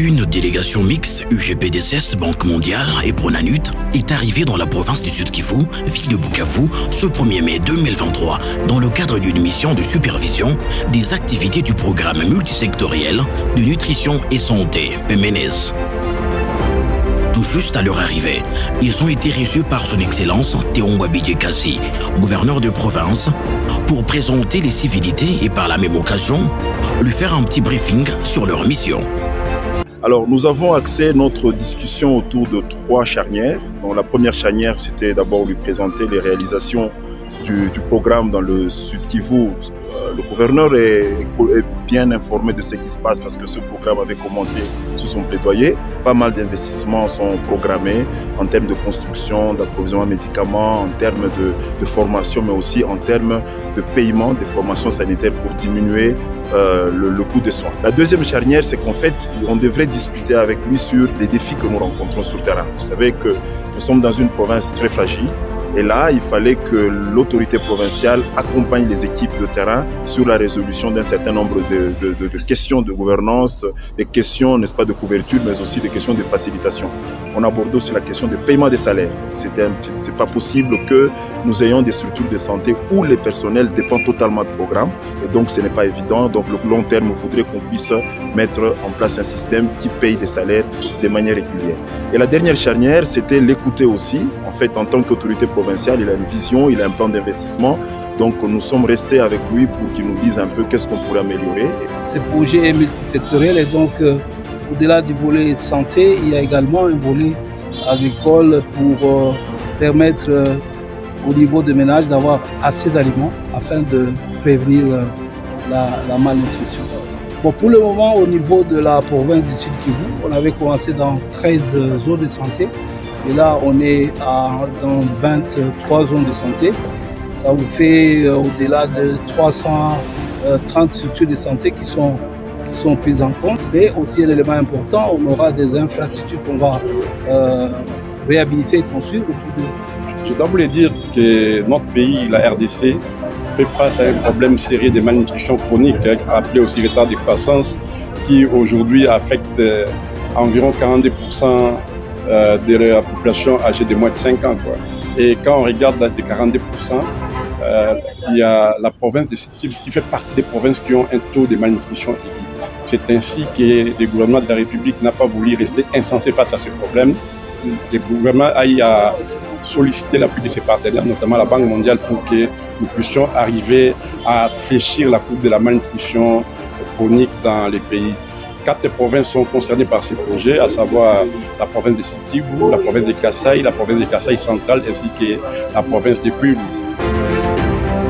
Une délégation mixte UGPDSS, Banque mondiale et Pronanut est arrivée dans la province du Sud-Kivu, ville de Bukavu, ce 1er mai 2023, dans le cadre d'une mission de supervision des activités du programme multisectoriel de nutrition et santé, PMNS. Tout juste à leur arrivée, ils ont été reçus par son Excellence Théon Wabidje-Kasi, gouverneur de province, pour présenter les civilités et par la même occasion, lui faire un petit briefing sur leur mission. Alors, nous avons axé notre discussion autour de 3 charnières. Donc, la première charnière, c'était d'abord lui présenter les réalisations du programme dans le Sud-Kivu. Le gouverneur est bien informé de ce qui se passe parce que ce programme avait commencé sous son plaidoyer. Pas mal d'investissements sont programmés en termes de construction, d'approvisionnement médicaments, en termes de formation, mais aussi en termes de paiement des formations sanitaires pour diminuer le coût des soins. La deuxième charnière, c'est qu'en fait, on devrait discuter avec lui sur les défis que nous rencontrons sur le terrain. Vous savez que nous sommes dans une province très fragile. Et là, il fallait que l'autorité provinciale accompagne les équipes de terrain sur la résolution d'un certain nombre de questions de gouvernance, des questions, n'est-ce pas, de couverture, mais aussi des questions de facilitation. On aborde aussi la question du paiement des salaires. C'est pas possible que nous ayons des structures de santé où les personnels dépendent totalement du programme. Et donc, ce n'est pas évident. Donc, le long terme, il faudrait qu'on puisse mettre en place un système qui paye des salaires de manière régulière. Et la dernière charnière, c'était l'écouter aussi. En fait, en tant qu'autorité provinciale, il a une vision, il a un plan d'investissement. Donc nous sommes restés avec lui pour qu'il nous dise un peu qu'est-ce qu'on pourrait améliorer. Ce projet est multisectoriel et donc au-delà du volet santé, il y a également un volet agricole pour permettre au niveau des ménages d'avoir assez d'aliments afin de prévenir la malnutrition. Bon, pour le moment, au niveau de la province du Sud-Kivu, on avait commencé dans 13 zones de santé. Et là, on est dans 23 zones de santé. Ça vous fait au-delà de 330 structures de santé qui sont prises en compte. Mais aussi un élément important, on aura des infrastructures qu'on va réhabiliter et construire autour de. Je dois vous le dire que notre pays, la RDC, fait face à un problème sérieux de malnutrition chronique, appelé aussi retard de croissance, qui aujourd'hui affecte environ 42% de la population âgée de moins de 5 ans. Et quand on regarde les 42%, il y a la province de Sud-Kivu qui fait partie des provinces qui ont un taux de malnutrition élevé. C'est ainsi que le gouvernement de la République n'a pas voulu rester insensé face à ce problème. Le gouvernement a sollicité l'appui de ses partenaires, notamment la Banque mondiale, pour que nous puissions arriver à fléchir la courbe de la malnutrition chronique dans les pays. 4 provinces sont concernées par ces projets, à savoir la province de Sud-Kivu, la province de Kasaï, la province de Kasaï centrale ainsi que la province de Kwilu.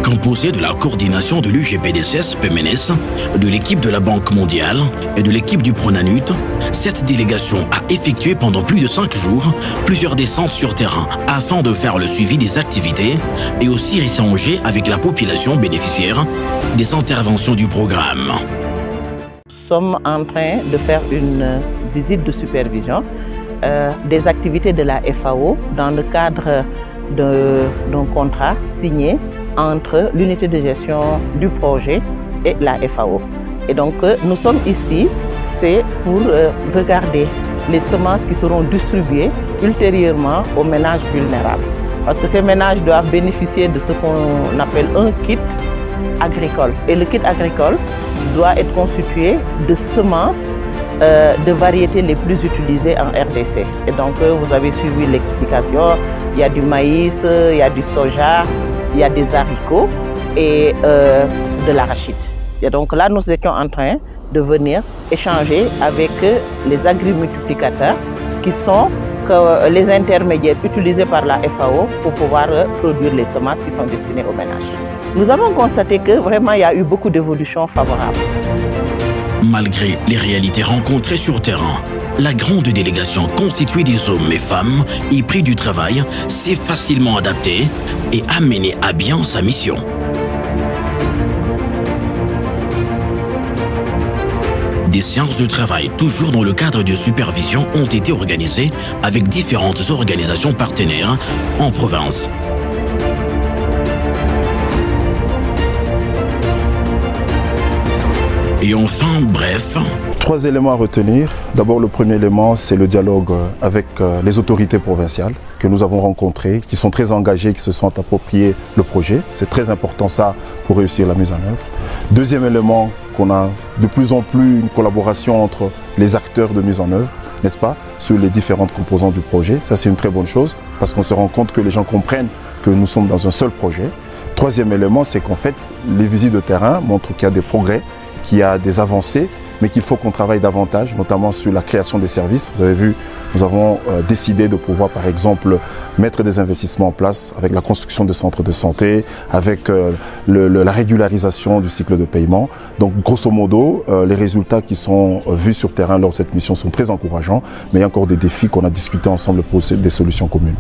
Composé de la coordination de l'UGPDSS, PMNS, de l'équipe de la Banque mondiale et de l'équipe du Pronanut, cette délégation a effectué pendant plus de 5 jours plusieurs descentes sur terrain afin de faire le suivi des activités et aussi échanger avec la population bénéficiaire des interventions du programme. Nous sommes en train de faire une visite de supervision des activités de la FAO dans le cadre d'un contrat signé entre l'unité de gestion du projet et la FAO. Et donc nous sommes ici, c'est pour regarder les semences qui seront distribuées ultérieurement aux ménages vulnérables. Parce que ces ménages doivent bénéficier de ce qu'on appelle un kit agricole. Et le kit agricole doit être constitué de semences de variétés les plus utilisées en RDC. Et donc vous avez suivi l'explication, il y a du maïs, il y a du soja, il y a des haricots et de l'arachide. Et donc là, nous étions en train de venir échanger avec les agrimultiplicateurs qui sont les intermédiaires utilisés par la FAO pour pouvoir produire les semences qui sont destinées aux ménages. Nous avons constaté que vraiment il y a eu beaucoup d'évolutions favorables. Malgré les réalités rencontrées sur terrain, la grande délégation constituée des hommes et femmes épris du travail s'est facilement adaptée et a mené à bien sa mission. Des séances de travail, toujours dans le cadre de supervision, ont été organisées avec différentes organisations partenaires en province. Et enfin, bref... 3 éléments à retenir. D'abord, le premier élément, c'est le dialogue avec les autorités provinciales que nous avons rencontrées, qui sont très engagées, qui se sont appropriées le projet. C'est très important ça pour réussir la mise en œuvre. Deuxième élément, qu'on a de plus en plus une collaboration entre les acteurs de mise en œuvre, n'est-ce pas, sur les différentes composantes du projet. Ça, c'est une très bonne chose parce qu'on se rend compte que les gens comprennent que nous sommes dans un seul projet. Troisième élément, c'est qu'en fait, les visites de terrain montrent qu'il y a des progrès, qu'il y a des avancées, mais qu'il faut qu'on travaille davantage, notamment sur la création des services. Vous avez vu, nous avons décidé de pouvoir, par exemple, mettre des investissements en place avec la construction de centres de santé, avec la régularisation du cycle de paiement. Donc, grosso modo, les résultats qui sont vus sur terrain lors de cette mission sont très encourageants, mais il y a encore des défis qu'on a discutés ensemble pour des solutions communes.